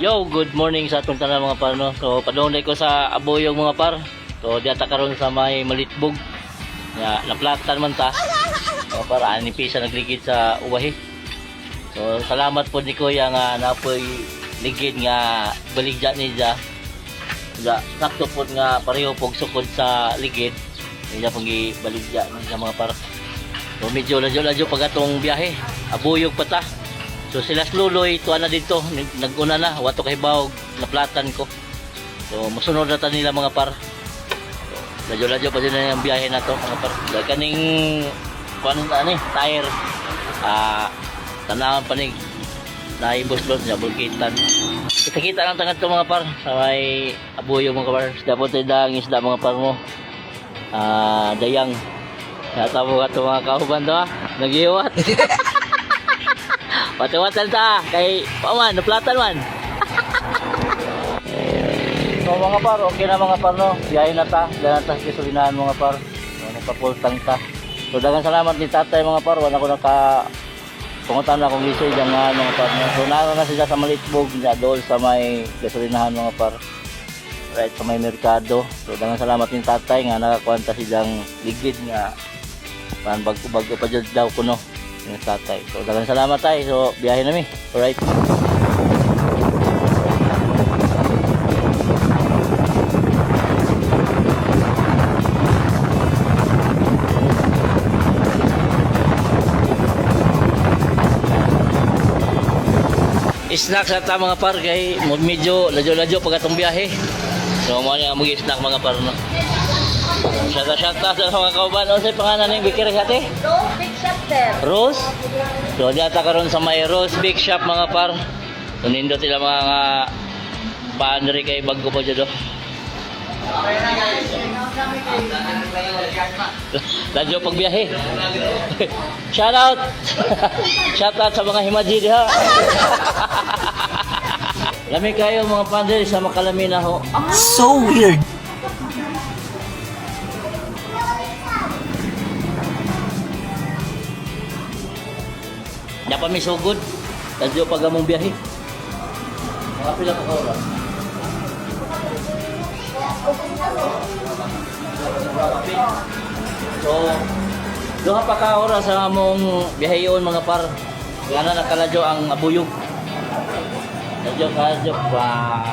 Yo, good morning sa atong tanan mga par no. So padungay ko sa Abuyog mga par. So diata karon sa may Malitbog. Ya, naplatan man ta. So para ani pisa nagligid sa uwahi. So salamat po ni Kuya nga napoy ligid nga baligya niya. Da sakto po nga pareho pog sukod sa ligid. Niya pong gibaligya niya mga par. So medyo ladyo pagatong biyahe. Abuyog pa ta. So sila sluloy tuwa na dito, naguna na, wato kay bawog, naplatan ko. So masunod na ta nila mga par. So, ladyo pa din na yung biyahe na to mga par. Kaning kuan ani, tire. Tanawan panig naibos lot sa bulkitan. Kita lang tangat to mga par sa may Abuyog mga par. Dapat dang isda mga par mo. Dayang. Natabo ka to mga kauban to ha. Nagiwat. Watan ta kay paman naplatan man. So mga par, okay na mga par no. Biyahe na ta, dala ta sa gasolinahan mga par. So nagpapultang ta. So daghang salamat ni tatay mga par, wala ko naka pungutan na akong lisay jangan mga par. So naroon na sila sa Malitbog, dol sa may gasolinahan mga par. Right sa may merkado. So daghang salamat ni tatay nga nakakuanta silang ligid nga pan bago pa jud daw kuno yung tatay. So daghang salamat tay. So biyahe na mi. Alright. Snack sa ta mga par kay medyo ladyo pag atong biyahe. So mo na mag snack mga par no. Shata sa mga kauban. Ano say pangalan ning bikiri ate? Rose Big Shop sir. Rose? So diata karon sa may Rose Big Shop mga par. So nindot sila mga paandri kay bago pa jud. Ladyo pag biyahe. Shout out. Shout out sa mga himaji diha. Lami kayo mga paandri sa Makalamina ho. So weird. Dapat may sugod. Ladyo pag among biyahe. Mga pila ka oras. So, duha pa ka oras sa among biyaheyon mga par. Gana nakaladyo ang Abuyog. Ladyo pa.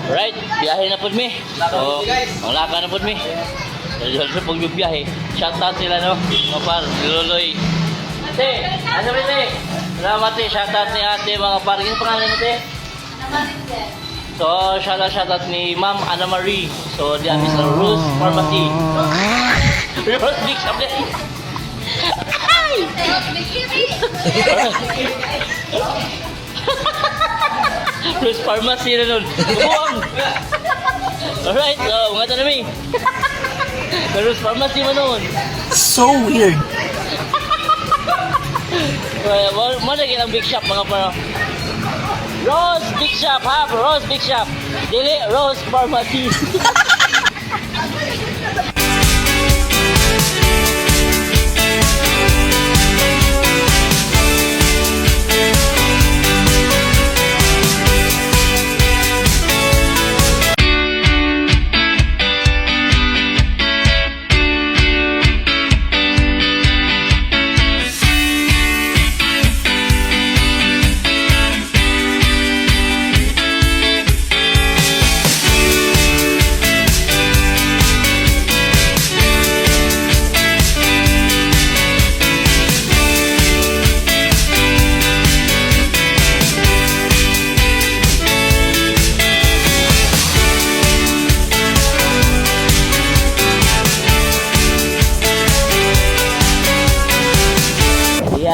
Right, biyahe na po mi. So, ang laka na po mi. So, pag biyahe, shout out sila no. Mga par, Luloy. Ate, ano rin eh? Salamat eh, shout out ni ate mga par. Yung pangalan mo te? So, shout out ni Ma'am Ana Marie. So, diyan is the Rose Pharmacy. Rose Big Shop din. Ay! Rose Pharmacy na nun. Buwang! Alright, so, mga tanami. Rose Pharmacy mo nun. So weird. Mana ang Big Shop mga pano. Rose Big Shop ha, Rose Big Shop. Dili Rose Pharmacy.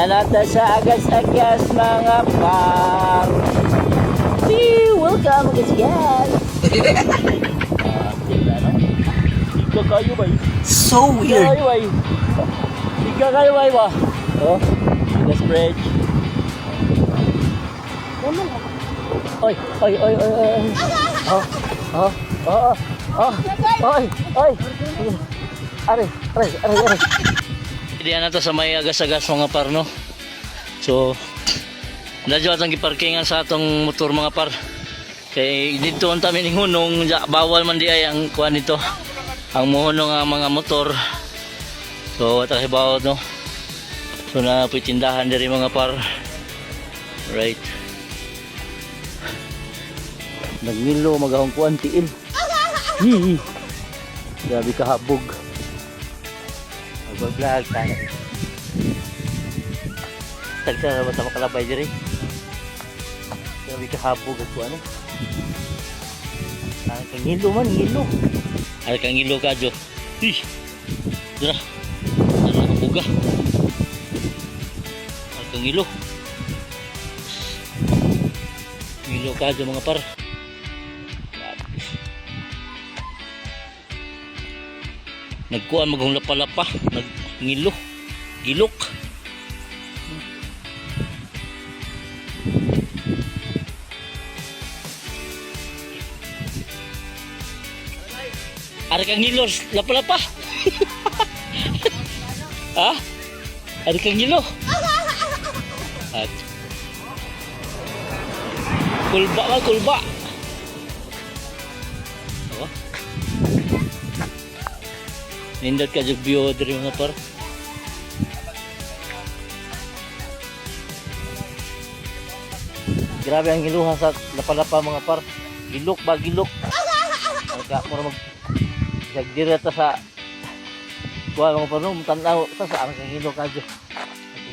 Nata sa agas-agas mga par. Welcome agas-agas. Ika kayo ba? So weird. Ika kayo ba? Oh, agas bridge. Oy. Oh. Oy. Are. Diyan na to sa may agas-agas mga par, no? So, nadyo atang giparkingan sa atong motor mga par. Kay dito ang tamin ng hunong, bawal man di ay ang kuha nito. Ang muhunong ang mga motor. So, takibaw, no? So, napitindahan diri mga par. Right. Nagmilo magahong kuan tiil. Hihi. Grabe kahabog. Mag-vlog tayo. Tagsa na ba sa makalabay diri? Grabe kahabog at kuan. Ang kangilo man, ngilo. Ay kangilo ka jo. Hi. Dira. Ano kabuga? Ang kangilo. Ngilo ka jo mga par. Nagkuhan maghong lapa-lapa, nagngilo, gilok. Ari kang ngilo, lapa-lapa. Ha? Ari kang ngilo. At kulba ka, kulba. Oh. Nindot ka jug view diri mga par. Grabe ang giluha sa lapa-lapa mga par. Gilok ba gilok. Ka mo mag dagdira ta sa kuha mga par no tanaw sa ang gilok ka jud.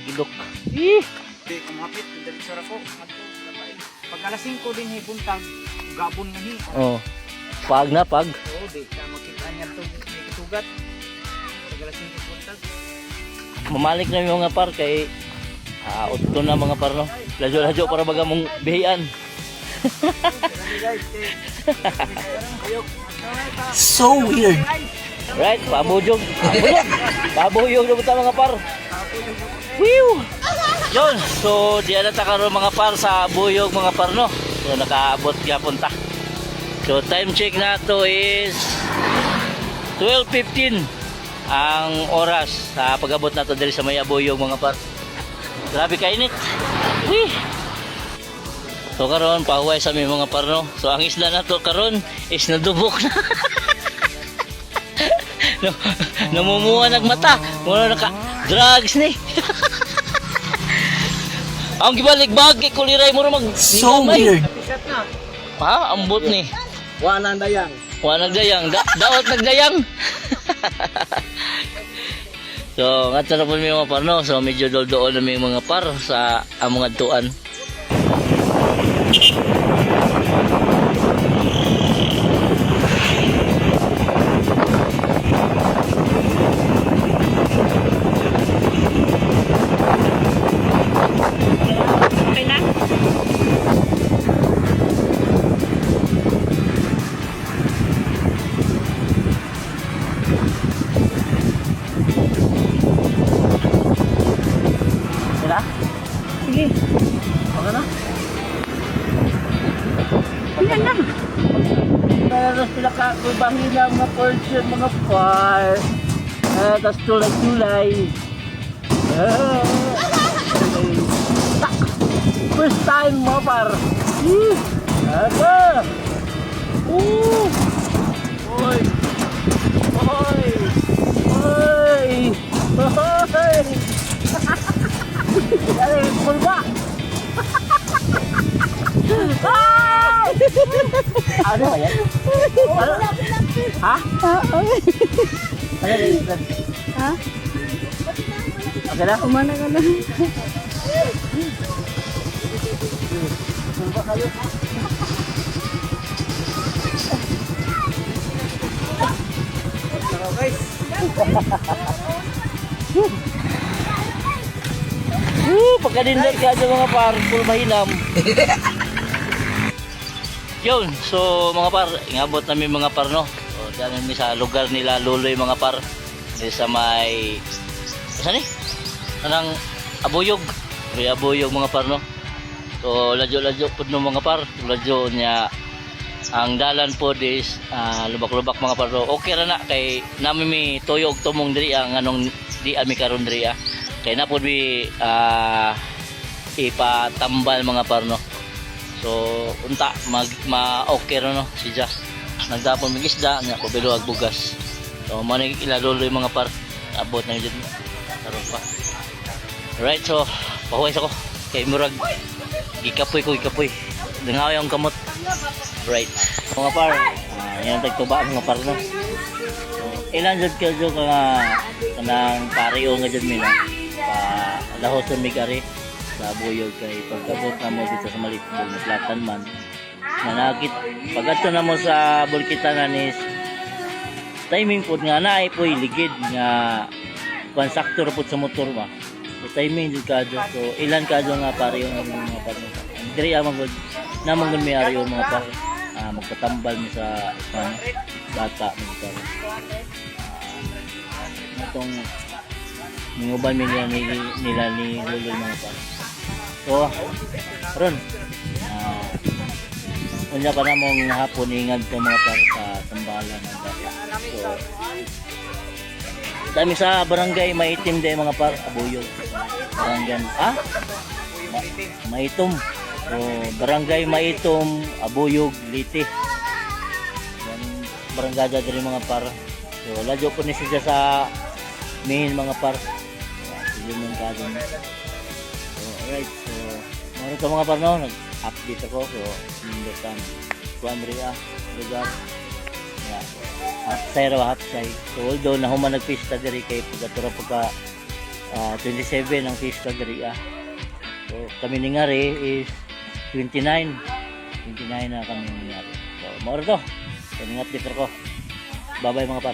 Gilok. Ih, Di kumapit dali sa rako. Pag alas 5 din hibuntag, gabon na ni. oh. Pag na pag. Oo, di ka makita niya to may katugat. Pag alas 5 buntag. Mamalik na yung mga par kay utto na mga par no. Lajo-lajo para baga mong bihian. So weird. Right, pabuyog. Pabuyog na buta mga par. Whew! Yun, so diyan na ta karon mga par sa buyog mga par no. So nakaabot gyapon ta. So time check na to is 12:15 ang oras sa pag-abot na to diri sa may buyog mga par. Grabe kainit. Wih! So karon pahuway sa may mga par no. So ang isla na to karon is nadubok na. No, namumuha nagmata. Wala naka drugs ni. Ang gibalik bagi kuliray mo mag So weird. Tikat na. Ha, ambot ni. Wala dayang. Wa nagdayang, daot nagdayang. So, nga na po may mga par no. So, medyo dol-dool na may mga par sa among adtuan. Okay na? Sila? Sige. Okay na? Yan na. Meron sila kakubahila mga portion mga par. Tapos tulay-tulay. Tak! First time mga par. Aga! Oy! Oy! Oy! Oy! Ay, pulba! Ay! Ano ba yan? Ano? Ha? Ano yan? Ha? Okay na? Umana ka na. Pulba kayo. Guys. Pagka-dinner ka dyan mga par, full mahinam. Yun, so mga par, ingabot namin mga par no. So, dyan namin sa lugar nila Luloy mga par. Dito sa may, saan eh? Anang abuyog. May abuyog mga par no. So ladyo-ladyo po no mga par. Ladyo niya ang dalan po is lubak-lubak mga par. So, okay ra na kay nami mi tuyog tumong diri ang anong di ami karon diri kay na po mi ipatambal mga par no. So unta okay ra no si Jas nagdapon mig isda nya ko biluag bugas. So mo na ilaluloy mga par abot na jud karon pa. Right, so pahuway ako kay murag gikapoy dangaw yung kamot. Right, mga par yan tagtuba mga par no. So ilan jud ka jud kanang pariyo nga jud mi na pa lahoson mi kari sa buyog kay pagkabot na mo dito sa Malitbog na platan man nanakit pagadto na mo sa bulkitanan is timing pod nga naay poy ligid nga pansaktor pod sa motor ba so timing jud kadto so ilan kadto nga pare yung mga pare diri amang gud namang gud may ari yung mga pare magpatambal mi sa bata mo pare itong ninguban mi nila ni Lolo mga pare. So, ron. Unya pa namong hapon ingad ko mga par sa tambalan. So, dami sa barangay Maitim day mga par, Abuyog. Barangay, Maitom. So, barangay Maitom, Abuyog, Liti. Yan, barangay diri mga par. So, ladyo ko ni siya sa main mga par. Sige mong kadon. Alright, so meron ka mga parno, nag-update ako so mindotan Kuandria lugar half side so although nahuman nagpista diri kay pagkatura pagka 27 ang pista diri so kami ningari is 29 na kami ningari so mauro to so ingat dito ko bye bye mga par.